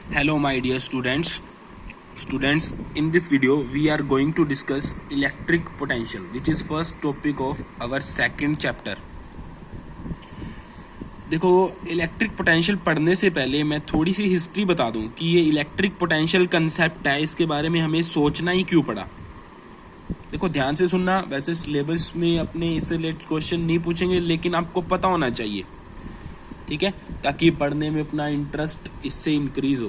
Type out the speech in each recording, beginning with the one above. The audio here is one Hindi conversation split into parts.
Hello my dear students. In this video we are going to discuss electric potential, which is first topic of our second chapter. देखो, इलेक्ट्रिक पोटेंशियल पढ़ने से पहले मैं थोड़ी सी हिस्ट्री बता दूं कि ये इलेक्ट्रिक पोटेंशियल कंसेप्ट है, इसके बारे में हमें सोचना ही क्यों पड़ा। देखो ध्यान से सुनना, वैसे सिलेबस में अपने इससे रिलेटेड क्वेश्चन नहीं पूछेंगे, लेकिन आपको पता होना चाहिए, ठीक है, ताकि पढ़ने में अपना इंटरेस्ट इससे इंक्रीज हो।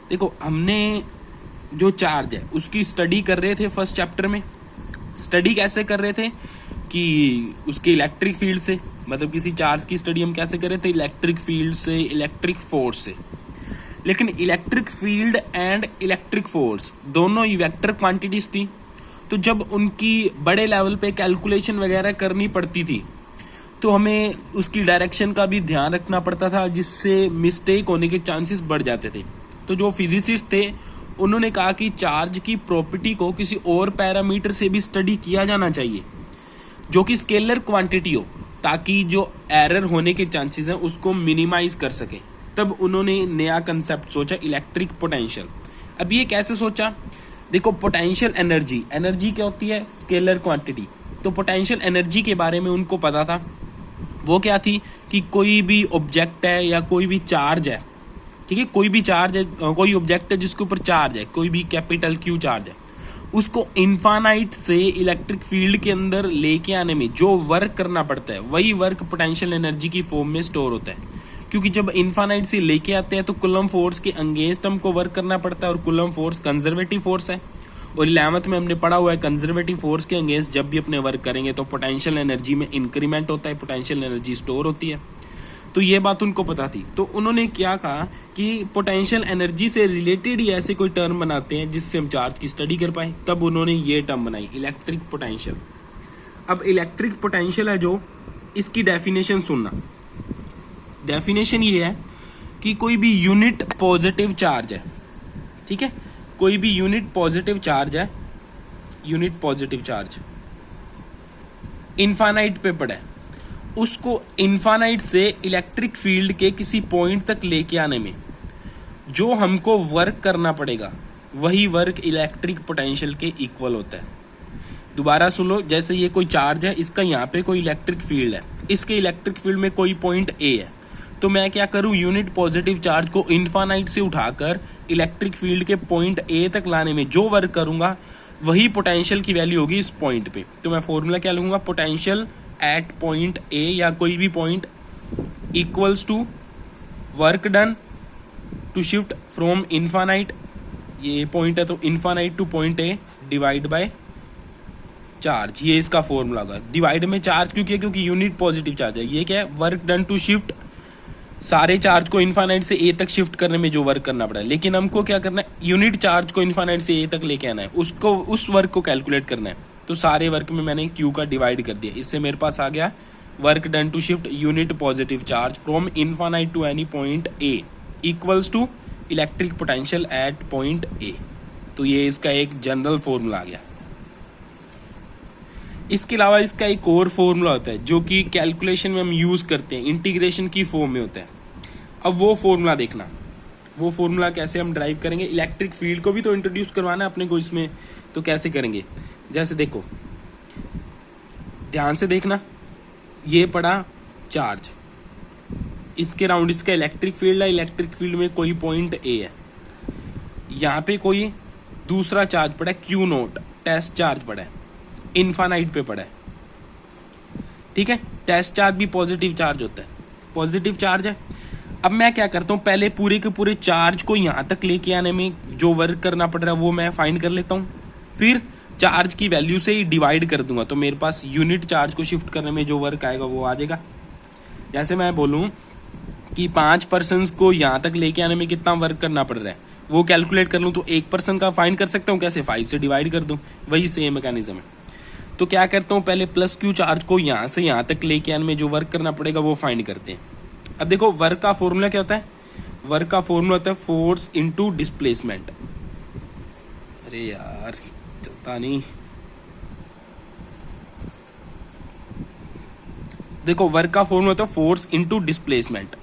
देखो, हमने जो चार्ज है उसकी स्टडी कर रहे थे फर्स्ट चैप्टर में। स्टडी कैसे कर रहे थे कि उसके इलेक्ट्रिक फील्ड से, मतलब किसी चार्ज की स्टडी हम कैसे कर रहे थे, इलेक्ट्रिक फील्ड से, इलेक्ट्रिक फोर्स से। लेकिन electric field and electric force दोनों ही वेक्टर क्वांटिटीज थी, तो जब उनकी बड़े लेवल पे कैलकुलेशन वगैरह करनी पड़ती थी तो हमें उसकी डायरेक्शन का भी ध्यान रखना पड़ता था, जिससे मिस्टेक होने के चांसेस बढ़ जाते थे। तो जो फिजिसिस्ट थे उन्होंने कहा कि चार्ज की प्रॉपर्टी को किसी और पैरामीटर से भी स्टडी किया जाना चाहिए जो कि स्केलर क्वांटिटी हो, ताकि जो एरर होने के चांसेस हैं उसको मिनिमाइज कर सके। तब उन्होंने नया कंसेप्ट सोचा, इलेक्ट्रिक पोटेंशियल। अब ये कैसे सोचा? देखो, पोटेंशियल एनर्जी क्या होती है? Scalar quantity. तो पोटेंशियल एनर्जी के बारे में उनको पता था। वो क्या थी कि कोई भी ऑब्जेक्ट है या कोई भी चार्ज है, ठीक है, कोई भी चार्ज है, कोई ऑब्जेक्ट है जिसके ऊपर चार्ज है, कोई भी कैपिटल क्यू चार्ज है, उसको इन्फानाइट से इलेक्ट्रिक फील्ड के अंदर लेके आने में जो वर्क करना पड़ता है, वही वर्क पोटेंशियल एनर्जी की फॉर्म में स्टोर होता है। क्योंकि जब इन्फानाइट से लेके आते हैं तो कूलम फोर्स के अगेंस्ट हमको वर्क करना पड़ता है, और कूलम फोर्स कंजर्वेटिव फोर्स है। और 11th में हमने पढ़ा हुआ है, कंजर्वेटिव फोर्स के अगेंस्ट जब भी अपने वर्क करेंगे तो पोटेंशियल एनर्जी में इंक्रीमेंट होता है, पोटेंशियल एनर्जी स्टोर होती है। तो ये बात उनको पता थी। तो उन्होंने क्या कहा कि पोटेंशियल एनर्जी से रिलेटेड ही ऐसे कोई टर्म बनाते हैं जिससे हम चार्ज की स्टडी कर पाए। तब उन्होंने ये टर्म बनाई, इलेक्ट्रिक पोटेंशियल। अब इलेक्ट्रिक पोटेंशियल है जो, इसकी डेफिनेशन सुनना। डेफिनेशन ये है कि कोई भी यूनिट पॉजिटिव चार्ज है, ठीक है, कोई भी यूनिट पॉजिटिव चार्ज है, यूनिट पॉजिटिव चार्ज इन्फानाइट पे पड़ा है, उसको इन्फानाइट से इलेक्ट्रिक फील्ड के किसी पॉइंट तक लेके आने में जो हमको वर्क करना पड़ेगा, वही वर्क इलेक्ट्रिक पोटेंशियल के इक्वल होता है। दोबारा सुन लो, जैसे ये कोई चार्ज है, इसका यहाँ पे कोई इलेक्ट्रिक फील्ड है, इसके इलेक्ट्रिक फील्ड में कोई पॉइंट ए है, तो मैं क्या करूं, यूनिट पॉजिटिव चार्ज को इन्फानाइट से उठाकर इलेक्ट्रिक फील्ड के पॉइंट ए तक लाने में जो वर्क करूंगा वही पोटेंशियल की वैल्यू होगी इस पॉइंट पे। तो मैं फॉर्मूला क्या लूंगा, पोटेंशियल एट पॉइंट ए या कोई भी point equals to work done to shift from infinite, ये पॉइंट है तो infinite to point A, divide by charge. ये इसका फॉर्मूला होगा। डिवाइड में चार्ज क्योंकि यूनिट पॉजिटिव चार्ज है। ये क्या है, वर्क डन टू शिफ्ट सारे चार्ज को इन्फानाइट से ए तक शिफ्ट करने में जो वर्क करना पड़ा है। लेकिन हमको क्या करना है, यूनिट चार्ज को इन्फानाइट से ए तक लेके आना है, उसको उस वर्क को कैलकुलेट करना है। तो सारे वर्क में मैंने क्यू का डिवाइड कर दिया, इससे मेरे पास आ गया work done to shift unit positive charge from infinite to any point A equals to electric potential at point A. तो ये इसका एक जनरल फॉर्मूला आ गया। इसके अलावा इसका एक और फॉर्मूला होता है जो कि कैलकुलेशन में हम यूज करते हैं, इंटीग्रेशन की फॉर्म में होता है। अब वो फॉर्मूला देखना, वो फॉर्मूला कैसे हम ड्राइव करेंगे। इलेक्ट्रिक फील्ड को भी तो इंट्रोड्यूस करवाना है अपने को इसमें, तो कैसे करेंगे। जैसे देखो, ध्यान से देखना, ये पड़ा चार्ज, इसके राउंड इसका इलेक्ट्रिक फील्ड है, इलेक्ट्रिक फील्ड में कोई पॉइंट ए है, यहाँ पे कोई दूसरा चार्ज पड़ा है, क्यू नोट, टेस्ट चार्ज पड़ा है, इन्फानाइट पे पड़ा है, ठीक है। टेस्ट चार्ज भी पॉजिटिव चार्ज होता है, पॉजिटिव चार्ज है। अब मैं क्या करता हूँ, पहले पूरे के पूरे चार्ज को यहाँ तक लेके आने में जो वर्क करना पड़ रहा है वो मैं फाइंड कर लेता हूँ, फिर चार्ज की वैल्यू से ही डिवाइड कर दूंगा, तो मेरे पास यूनिट चार्ज को शिफ्ट करने में जो वर्क आएगा वो आ जाएगा। जैसे मैं बोलूँ कि 5 पर्सन्स को यहाँ तक लेके आने में कितना वर्क करना पड़ रहा है, वो कैलकुलेट कर लूँ तो 1 पर्सन का फाइंड कर सकता हूँ कैसे, 5 से डिवाइड कर दूँ, वही सेम मैकेनिज्म है। तो क्या करता हूँ, पहले प्लस क्यू चार्ज को यहाँ से यहाँ तक लेके आने में जो वर्क करना पड़ेगा वो फाइंड करते हैं। अब देखो, वर्क का फॉर्मूला क्या होता है, वर्क का फॉर्मूला होता है फोर्स इनटू डिस्प्लेसमेंट। अरे यार चलता नहीं। देखो, वर्क का फॉर्मूला होता है फोर्स इनटू डिस्प्लेसमेंट।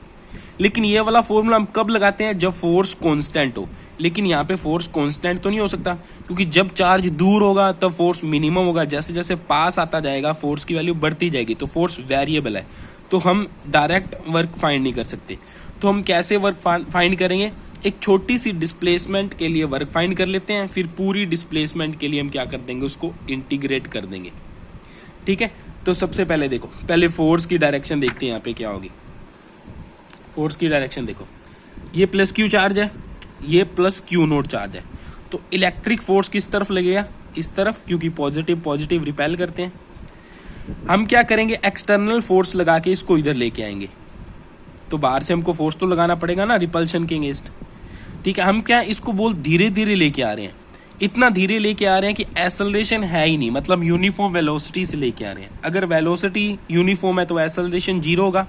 लेकिन ये वाला फॉर्मूला हम कब लगाते हैं, जब फोर्स कांस्टेंट हो। लेकिन यहाँ पे फोर्स कांस्टेंट तो नहीं हो सकता, क्योंकि जब चार्ज दूर होगा तब फोर्स मिनिमम होगा, जैसे जैसे पास आता जाएगा फोर्स की वैल्यू बढ़ती जाएगी, तो फोर्स वेरिएबल है, तो हम डायरेक्ट वर्क फाइंड नहीं कर सकते। तो हम कैसे वर्क फाइंड करेंगे, एक छोटी सी डिस्प्लेसमेंट के लिए वर्क फाइंड कर लेते हैं, फिर पूरी डिस्प्लेसमेंट के लिए हम क्या कर देंगे, उसको इंटीग्रेट कर देंगे। ठीक है, तो सबसे पहले देखो, पहले फोर्स की डायरेक्शन देखते हैं यहाँ पे क्या होगी। फोर्स की डायरेक्शन देखो, ये प्लस क्यू चार्ज है, ये प्लस क्यू नोट चार्ज है, तो इलेक्ट्रिक फोर्स किस तरफ लगेगा, इस तरफ, क्योंकि पॉजिटिव पॉजिटिव रिपेल करते हैं। हम क्या करेंगे, एक्सटर्नल फोर्स लगा के इसको इधर लेके आएंगे, तो बाहर से हमको फोर्स तो लगाना पड़ेगा ना रिपल्शन के अगेंस्ट। ठीक है, हम क्या इसको बहुत धीरे धीरे लेके आ रहे हैं, इतना धीरे लेके आ रहे हैं कि एक्सेलरेशन है ही नहीं, मतलब यूनिफॉर्म वेलोसिटी से लेके आ रहे हैं। अगर वेलोसिटी यूनिफॉर्म है तो एक्सेलरेशन जीरो होगा,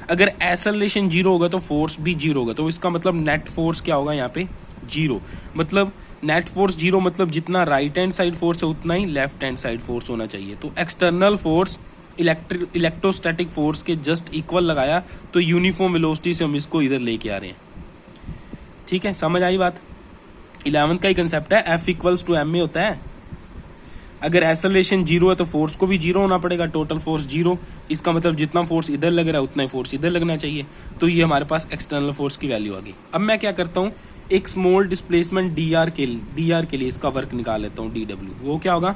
अगर एक्सेलरेशन जीरो होगा तो फोर्स भी जीरो होगा, तो इसका मतलब नेट फोर्स क्या होगा यहाँ पे, जीरो। मतलब नेट फोर्स जीरो, मतलब जितना राइट हैंड साइड फोर्स है उतना ही लेफ्ट हैंड साइड फोर्स होना चाहिए। तो एक्सटर्नल फोर्स इलेक्ट्रोस्टैटिक फोर्स के जस्ट इक्वल लगाया, तो यूनिफॉर्म वेलोसिटी से हम इसको इधर लेके आ रहे हैं। ठीक है, समझ आई बात। 11th का ही कंसेप्ट है, F equals to M A होता है। अगर एक्सेलरेशन जीरो है तो फोर्स को भी जीरो होना पड़ेगा, टोटल फोर्स जीरो, इसका मतलब जितना फोर्स इधर लग रहा है उतना ही फोर्स इधर लगना चाहिए। तो ये हमारे पास एक्सटर्नल फोर्स की वैल्यू आ गई। अब मैं क्या करता हूँ, एक स्मॉल डिस्प्लेसमेंट डी आर के लिए इसका वर्क निकाल लेता हूँ, DW। वो क्या होगा,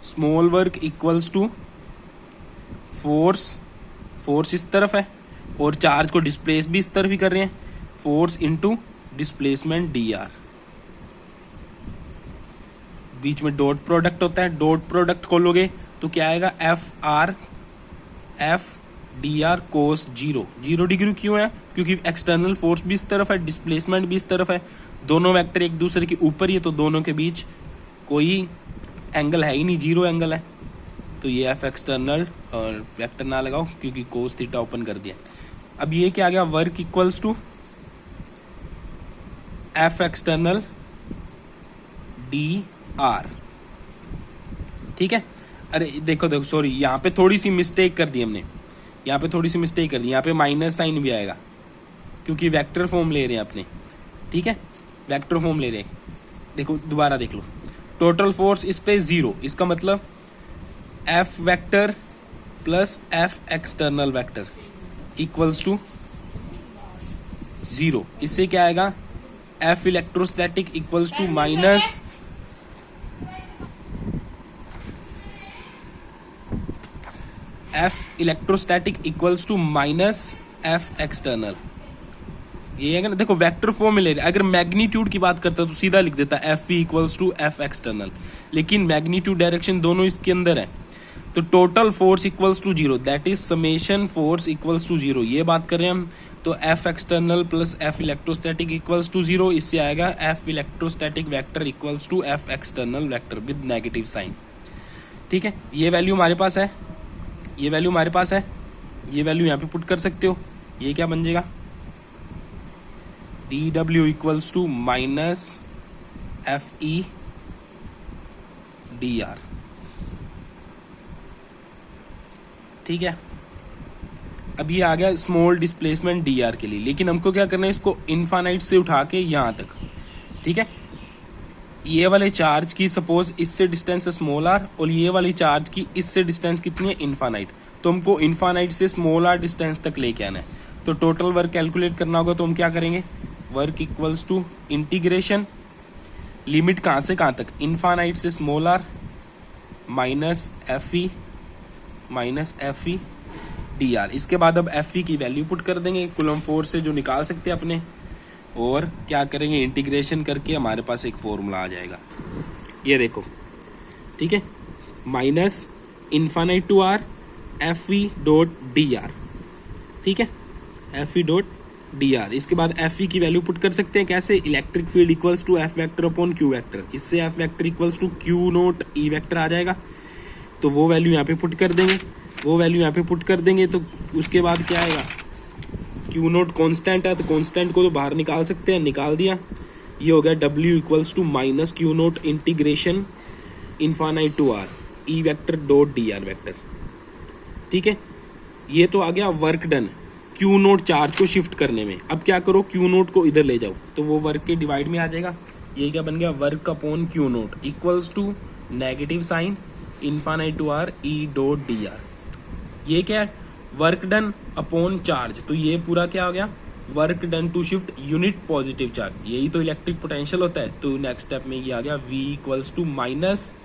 small work equals to force इस तरफ है और चार्ज को डिस्प्लेस भी इस तरफ ही कर रहे हैं, फोर्स इंटू डिस्प्लेसमेंट DR। बीच में डॉट प्रोडक्ट होता है, डॉट प्रोडक्ट खोलोगे तो क्या आएगा, F DR कोस 0 डिग्री क्यों है, क्योंकि एक्सटर्नल फोर्स भी इस तरफ है, डिस्प्लेसमेंट भी इस तरफ है, दोनों वेक्टर एक दूसरे के ऊपर ही है, तो दोनों के बीच कोई एंगल है ही नहीं, जीरो एंगल है। तो ये F एक्सटर्नल, और वेक्टर ना लगाओ क्योंकि कोस थीटा ओपन कर दिया। अब ये क्या आ गया, work equals to F external DR। ठीक है, अरे देखो सॉरी, यहाँ पे थोड़ी सी मिस्टेक कर दी हमने, यहाँ पे माइनस साइन भी आएगा क्योंकि वेक्टर फॉर्म ले रहे हैं अपने। ठीक है, वेक्टर फॉर्म ले रहे हैं, देखो दोबारा देख लो, टोटल फोर्स इस पे जीरो, इसका मतलब F vector plus F external vector equals to zero. इससे क्या आएगा, F electrostatic equals to minus F electrostatic equals to minus F external. ये है ना, देखो वेक्टर फॉर्म में ले रहे, अगर मैग्नीट्यूड की बात करता तो सीधा लिख देता F equals to F external, लेकिन मैग्नीट्यूड डायरेक्शन दोनों इसके अंदर है, तो total force equals to zero, that is summation force equals to zero, ये बात कर रहे हैं हम। तो F external plus F electrostatic equals to zero, इससे आएगा F electrostatic vector equals to F external vector with negative sign. ठीक है, ये वैल्यू हमारे पास है, ये वैल्यू हमारे पास है, ये वैल्यू यहाँ पे पुट कर सकते हो। ये क्या बन जाएगा, DW equals to minus FE DR। ठीक है, अब ये आ गया स्मॉल डिस्प्लेसमेंट DR के लिए, लेकिन हमको क्या करना है, इसको इनफाइनाइट से उठा के यहाँ तक। ठीक है, ये वाले चार्ज की सपोज इससे डिस्टेंस है स्मॉल r, और ये वाली चार्ज की इससे डिस्टेंस कितनी है, इनफाइनाइट। तो हमको इनफाइनाइट से स्मॉल r डिस्टेंस तक लेके आना है, तो टोटल वर्क कैलकुलेट करना होगा। तो हम क्या करेंगे, work equals to integration, limit कहाँ से कहाँ तक, इनफाइनाइट से small r minus FE DR। इसके बाद अब FE की वैल्यू पुट कर देंगे कूलम फोर्स से जो निकाल सकते हैं अपने, और क्या करेंगे, इंटीग्रेशन करके हमारे पास एक फॉर्मूला आ जाएगा, ये देखो। ठीक है, minus infinite to R FE dot DR। ठीक है, FE डॉट DR। इसके बाद FE की वैल्यू पुट कर सकते हैं कैसे, electric field equals to F vector upon Q vector, इससे F vector equals to Q note E vector आ जाएगा। तो वो वैल्यू यहाँ पे पुट कर देंगे, तो उसके बाद क्या आएगा, Q नोट कॉन्स्टेंट है तो कॉन्स्टेंट को तो बाहर निकाल सकते हैं, निकाल दिया। ये हो गया W equals to minus Q naught integration infinite to R E vector dot DR vector. ठीक है, ये तो आ गया work done. Q naught charge को शिफ्ट करने में। अब क्या करो, क्यू नोट को इधर ले जाओ तो वो वर्क के डिवाइड में आ जाएगा। ये क्या बन गया, work upon Q naught equals to negative sign infinite to R E dot D R. ये क्या है, वर्क डन अपॉन चार्ज, तो ये पूरा क्या हो गया, work done to shift unit positive charge. यही तो इलेक्ट्रिक पोटेंशियल होता है। तो नेक्स्ट स्टेप में ये आ गया V equals to minus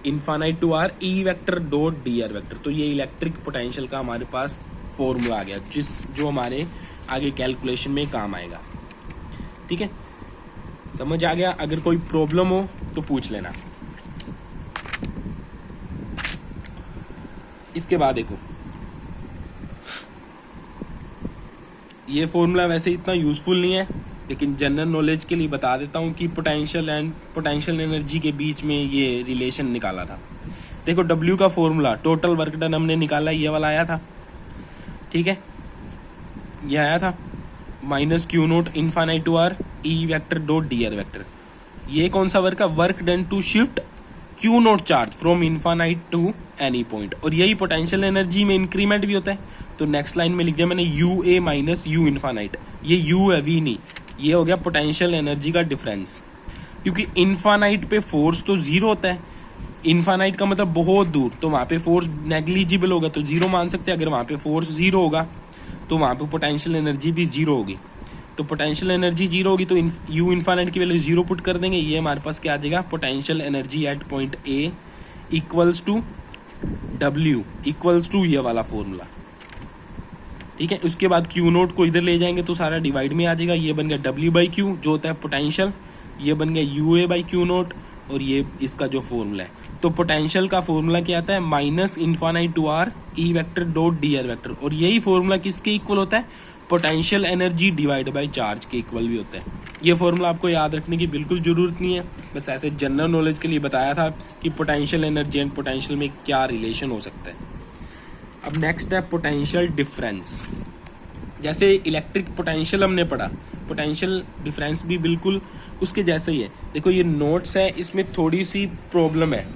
infinite to R E vector dot D R vector. तो ये इलेक्ट्रिक पोटेंशियल का हमारे पास फॉर्मूला आ गया, जो हमारे आगे कैलकुलेशन में काम आएगा। ठीक है, समझ आ गया? अगर कोई प्रॉब्लम हो तो पूछ लेना। इसके बाद देखो, ये फॉर्मूला वैसे इतना यूजफुल नहीं है, लेकिन जनरल नॉलेज के लिए बता देता हूँ कि पोटेंशियल एंड पोटेंशियल एनर्जी के बीच में ये रिलेशन निकाला था। देखो W का फॉर्मूला, टोटल वर्क डन हमने निकाला, ये वाला आया था। ठीक है, ये आया था minus Q naught infinite to R E vector dot D R vector. ये कौन सा वर्क है, work done to shift Q naught charge from infinite to any point. और यही पोटेंशियल एनर्जी में इंक्रीमेंट भी होता है। तो नेक्स्ट लाइन में लिख दिया मैंने U A minus you infinite. ये यू है, वी नहीं। ये हो गया पोटेंशियल एनर्जी का डिफरेंस, क्योंकि इन्फानाइट पे फोर्स तो जीरो होता है। इन्फानाइट का मतलब बहुत दूर, तो वहां पे फोर्स नेग्लिजिबल होगा, तो जीरो मान सकते हैं। अगर वहां पे फोर्स जीरो होगा तो वहां पे पोटेंशियल एनर्जी भी जीरो होगी। तो पोटेंशियल एनर्जी जीरो होगी तो यू इन्फानाइट की वैल्यू जीरो पुट कर देंगे। ये हमारे पास क्या आ जाएगा, potential energy at point A equals to W equals to ये वाला फॉर्मूला। ठीक है, उसके बाद क्यू नोट को इधर ले जाएंगे तो सारा डिवाइड में आ जाएगा। ये बन गया डब्ल्यू बाई क्यू जो होता है पोटेंशियल, ये बन गया U A by Q note, और ये इसका जो फॉर्मूला है। तो पोटेंशियल का फॉर्मूला क्या आता है, minus infinite to R E vector dot D R vector. और यही फॉर्मूला किसके इक्वल होता है, potential energy divide by charge के इक्वल भी होता है। ये फॉर्मूला आपको याद रखने की बिल्कुल जरूरत नहीं है, बस ऐसे जनरल नॉलेज के लिए बताया था कि पोटेंशियल एनर्जी एंड पोटेंशियल में क्या रिलेशन हो सकता है। अब नेक्स्ट है पोटेंशियल डिफरेंस। जैसे इलेक्ट्रिक पोटेंशियल हमने पढ़ा, पोटेंशियल डिफरेंस भी बिल्कुल उसके जैसे ही है। देखो ये नोट्स है, इसमें थोड़ी सी प्रॉब्लम है।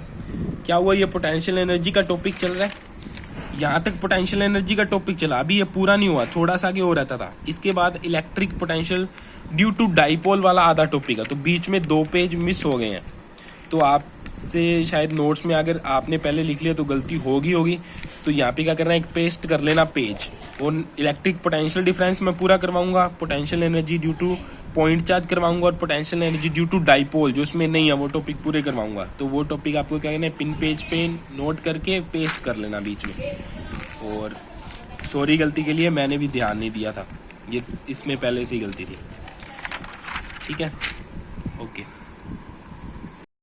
क्या हुआ, ये पोटेंशियल एनर्जी का टॉपिक चल रहा है, यहाँ तक पोटेंशियल एनर्जी का टॉपिक चला, अभी ये पूरा नहीं हुआ, थोड़ा सा आगे हो रहता था। इसके बाद electric potential due to dipole वाला आधा टॉपिक है, तो बीच में 2 पेज मिस हो गए हैं। तो आपसे शायद नोट्स में अगर आपने पहले लिख लिया तो गलती होगी। तो यहाँ पे क्या करना है, एक पेस्ट कर लेना पेज। और इलेक्ट्रिक पोटेंशियल डिफरेंस मैं पूरा करवाऊंगा, potential energy due to point charge करवाऊंगा, और potential energy due to dipole जो उसमें नहीं है वो टॉपिक पूरे करवाऊंगा। तो वो टॉपिक आपको क्या करना है, पिन पेज पे नोट करके पेस्ट कर लेना बीच में। और सॉरी गलती के लिए, मैंने भी ध्यान नहीं दिया था, ये इसमें पहले से ही गलती थी। ठीक है, ओके।